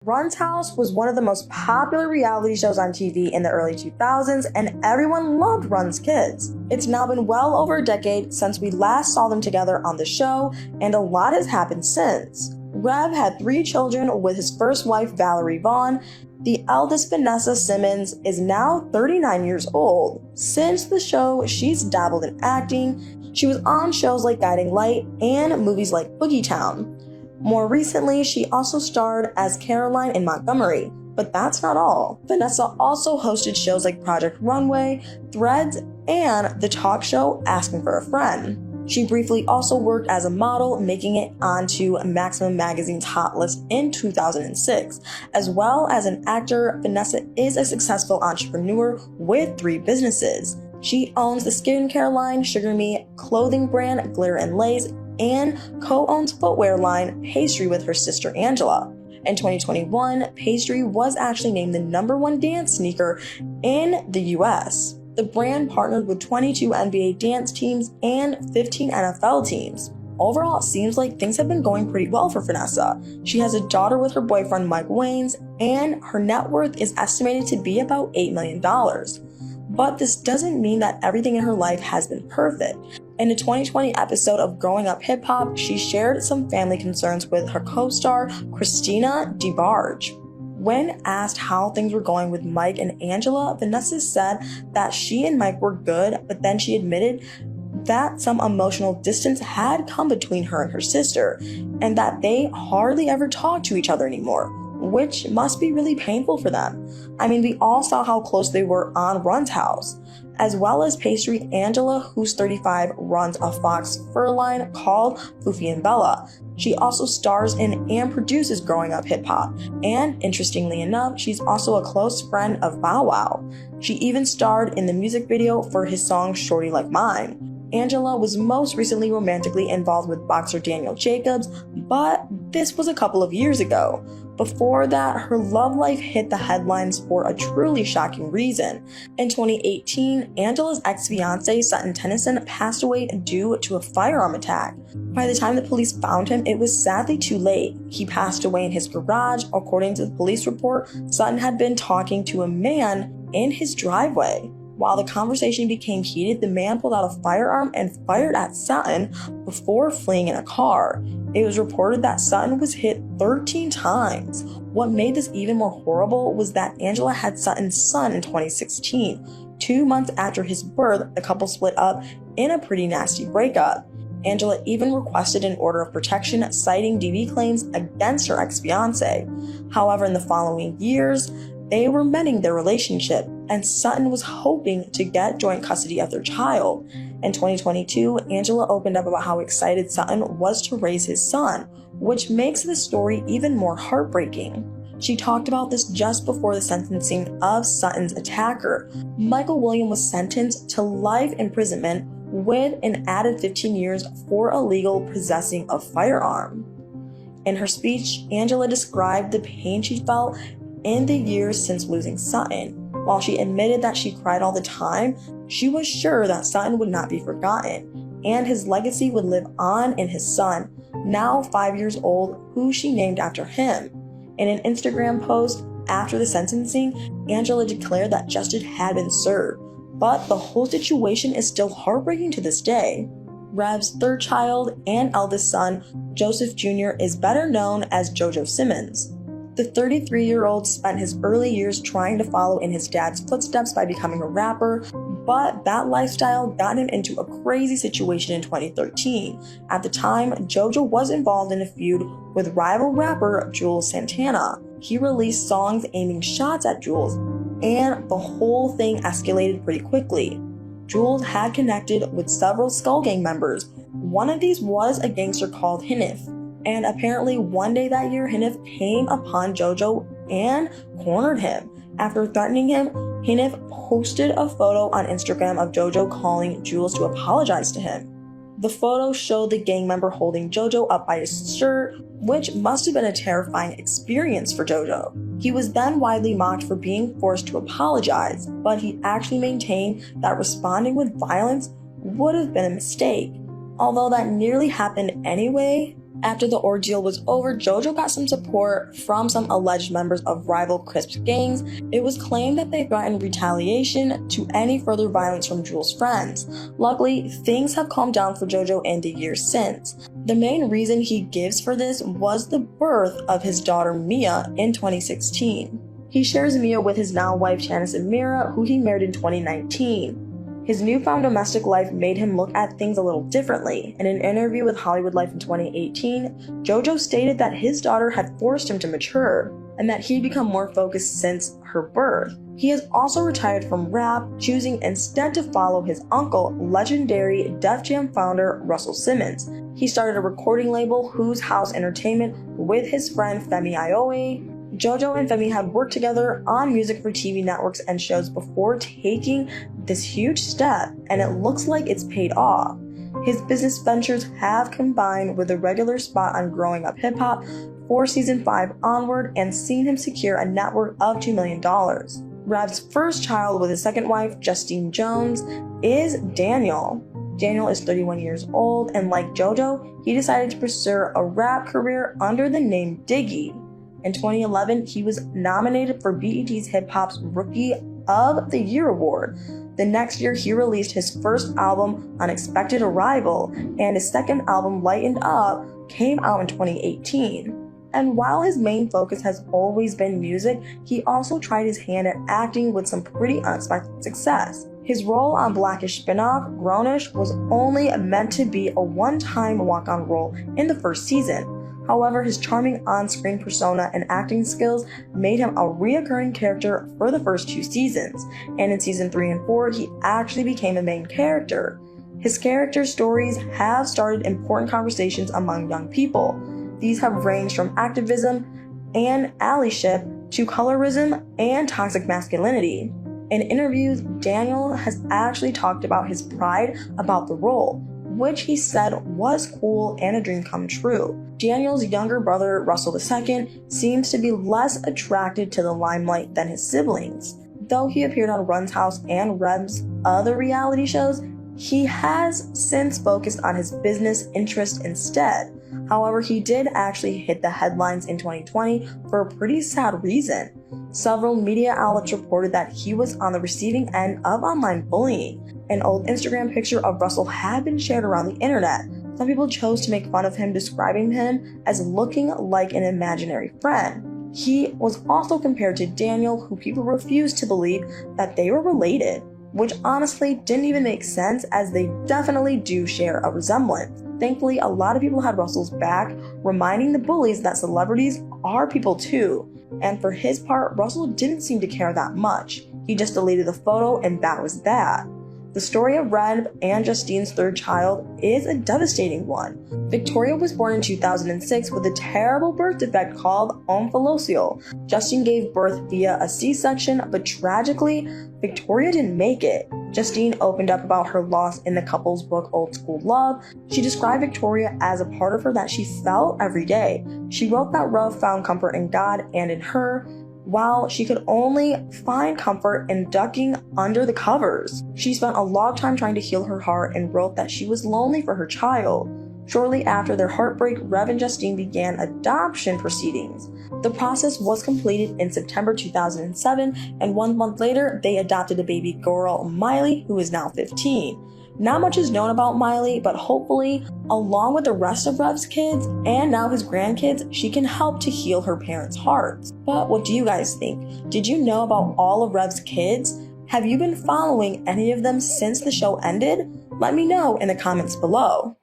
Run's House was one of the most popular reality shows on TV in the early 2000s, and everyone loved Run's kids. It's now been well over a decade since we last saw them together on the show, and a lot has happened since. Rev had 3 children with his first wife, Valerie Vaughn. The eldest, Vanessa Simmons, is now 39 years old. Since the show, she's dabbled in acting. She was on shows like Guiding Light and movies like Boogie Town. More recently, she also starred as Caroline in Montgomery. But that's not all. Vanessa also hosted shows like Project Runway, Threads, and the talk show Asking for a Friend. She briefly also worked as a model, making it onto Maximum Magazine's Hot List in 2006. As well as an actor, Vanessa is a successful entrepreneur with 3 businesses. She owns the skincare line Sugar Me, clothing brand Glitter and Lace, and co-owns footwear line Pastry with her sister Angela. In 2021, Pastry was actually named the #1 dance sneaker in the US. The brand partnered with 22 NBA dance teams and 15 NFL teams. Overall, it seems like things have been going pretty well for Vanessa. She has a daughter with her boyfriend Mike Waynes, and her net worth is estimated to be about $8 million. But this doesn't mean that everything in her life has been perfect. In a 2020 episode of Growing Up Hip Hop, she shared some family concerns with her co-star Christina DeBarge. When asked how things were going with Mike and Angela, Vanessa said that she and Mike were good, but then she admitted that some emotional distance had come between her and her sister, and that they hardly ever talk to each other anymore, which must be really painful for them. I mean, we all saw how close they were on Run's House. As well as Pastry, Angela, who's 35, runs a Fox fur line called Foofy and Bella. She also stars in and produces Growing Up Hip Hop, and interestingly enough, she's also a close friend of Bow Wow. She even starred in the music video for his song Shorty Like Mine. Angela was most recently romantically involved with boxer Daniel Jacobs, but this was a couple of years ago. Before that, her love life hit the headlines for a truly shocking reason. In 2018, Angela's ex-fiancé Sutton Tennyson passed away due to a firearm attack. By the time the police found him, it was sadly too late. He passed away in his garage. According to the police report, Sutton had been talking to a man in his driveway. While the conversation became heated, the man pulled out a firearm and fired at Sutton before fleeing in a car. It was reported that Sutton was hit 13 times. What made this even more horrible was that Angela had Sutton's son in 2016. 2 months after his birth, the couple split up in a pretty nasty breakup. Angela even requested an order of protection, citing DV claims against her ex-fiancé. However, in the following years, they were mending their relationship, and Sutton was hoping to get joint custody of their child. In 2022, Angela opened up about how excited Sutton was to raise his son, which makes the story even more heartbreaking. She talked about this just before the sentencing of Sutton's attacker. Michael William was sentenced to life imprisonment with an added 15 years for illegal possessing a firearm. In her speech, Angela described the pain she felt in the years since losing Sutton. While she admitted that she cried all the time, she was sure that Sutton would not be forgotten, and his legacy would live on in his son, now 5 years old, who she named after him. In an Instagram post after the sentencing, Angela declared that justice had been served, but the whole situation is still heartbreaking to this day. Rev's 3rd child and eldest son, Joseph Jr., is better known as Jojo Simmons. The 33-year-old spent his early years trying to follow in his dad's footsteps by becoming a rapper, but that lifestyle got him into a crazy situation in 2013. At the time, Jojo was involved in a feud with rival rapper Jules Santana. He released songs aiming shots at Jules, and the whole thing escalated pretty quickly. Jules had connected with several Skull Gang members. One of these was a gangster called Hinif. And apparently one day that year, Hinif came upon Jojo and cornered him. After threatening him, Hinif posted a photo on Instagram of Jojo calling Jules to apologize to him. The photo showed the gang member holding Jojo up by his shirt, which must have been a terrifying experience for Jojo. He was then widely mocked for being forced to apologize, but he actually maintained that responding with violence would have been a mistake. Although that nearly happened anyway, After the ordeal was over, Jojo got some support from some alleged members of rival Crips gangs. It was claimed that they threatened retaliation to any further violence from Jewel's friends. Luckily, things have calmed down for Jojo in the years since. The main reason he gives for this was the birth of his daughter Mia in 2016. He shares Mia with his now wife Janice Amira, who he married in 2019. His newfound domestic life made him look at things a little differently. In an interview with Hollywood Life in 2018, Jojo stated that his daughter had forced him to mature, and that he'd become more focused since her birth. He has also retired from rap, choosing instead to follow his uncle, legendary Def Jam founder Russell Simmons. He started a recording label, Who's House Entertainment, with his friend Femi Ayoade. Jojo and Femi had worked together on music for TV networks and shows before taking this huge step, and it looks like it's paid off. His business ventures have combined with a regular spot on Growing Up Hip Hop for season 5 onward and seen him secure a net worth of $2 million. Rev's first child with his second wife, Justine Jones, is Daniel. Daniel is 31 years old, and like Jojo, he decided to pursue a rap career under the name Diggy. In 2011, he was nominated for BET's Hip Hop's Rookie of the Year award. The next year, he released his first album, Unexpected Arrival, and his second album, Lightened Up, came out in 2018. And while his main focus has always been music, he also tried his hand at acting with some pretty unexpected success. His role on Blackish spinoff, Grownish, was only meant to be a one-time walk-on role in the first season. However, his charming on-screen persona and acting skills made him a reoccurring character for the first 2 seasons, and in season 3 and 4, he actually became a main character. His character stories have started important conversations among young people. These have ranged from activism and allyship to colorism and toxic masculinity. In interviews, Daniel has actually talked about his pride about the role, which he said was cool and a dream come true. Daniel's younger brother, Russell II, seems to be less attracted to the limelight than his siblings. Though he appeared on Run's House and Rev's other reality shows, he has since focused on his business interests instead. However, he did actually hit the headlines in 2020 for a pretty sad reason. Several media outlets reported that he was on the receiving end of online bullying. An old Instagram picture of Russell had been shared around the internet. Some people chose to make fun of him, describing him as looking like an imaginary friend. He was also compared to Daniel, who people refused to believe that they were related, which honestly didn't even make sense, as they definitely do share a resemblance. Thankfully, a lot of people had Russell's back, reminding the bullies that celebrities are people too. And for his part, Russell didn't seem to care that much. He just deleted the photo, and that was that. The story of Rev and Justine's third child is a devastating one. Victoria was born in 2006 with a terrible birth defect called omphalocele. Justine gave birth via a C-section, but tragically, Victoria didn't make it. Justine opened up about her loss in the couple's book Old School Love. She described Victoria as a part of her that she felt every day. She wrote that Rev found comfort in God and in her, while she could only find comfort in ducking under the covers. She spent a long time trying to heal her heart and wrote that she was lonely for her child. Shortly after their heartbreak, Rev and Justine began adoption proceedings. The process was completed in September 2007, and 1 month later, they adopted a baby girl, Miley, who is now 15. Not much is known about Miley, but hopefully, along with the rest of Rev's kids and now his grandkids, she can help to heal her parents' hearts. But what do you guys think? Did you know about all of Rev's kids? Have you been following any of them since the show ended? Let me know in the comments below.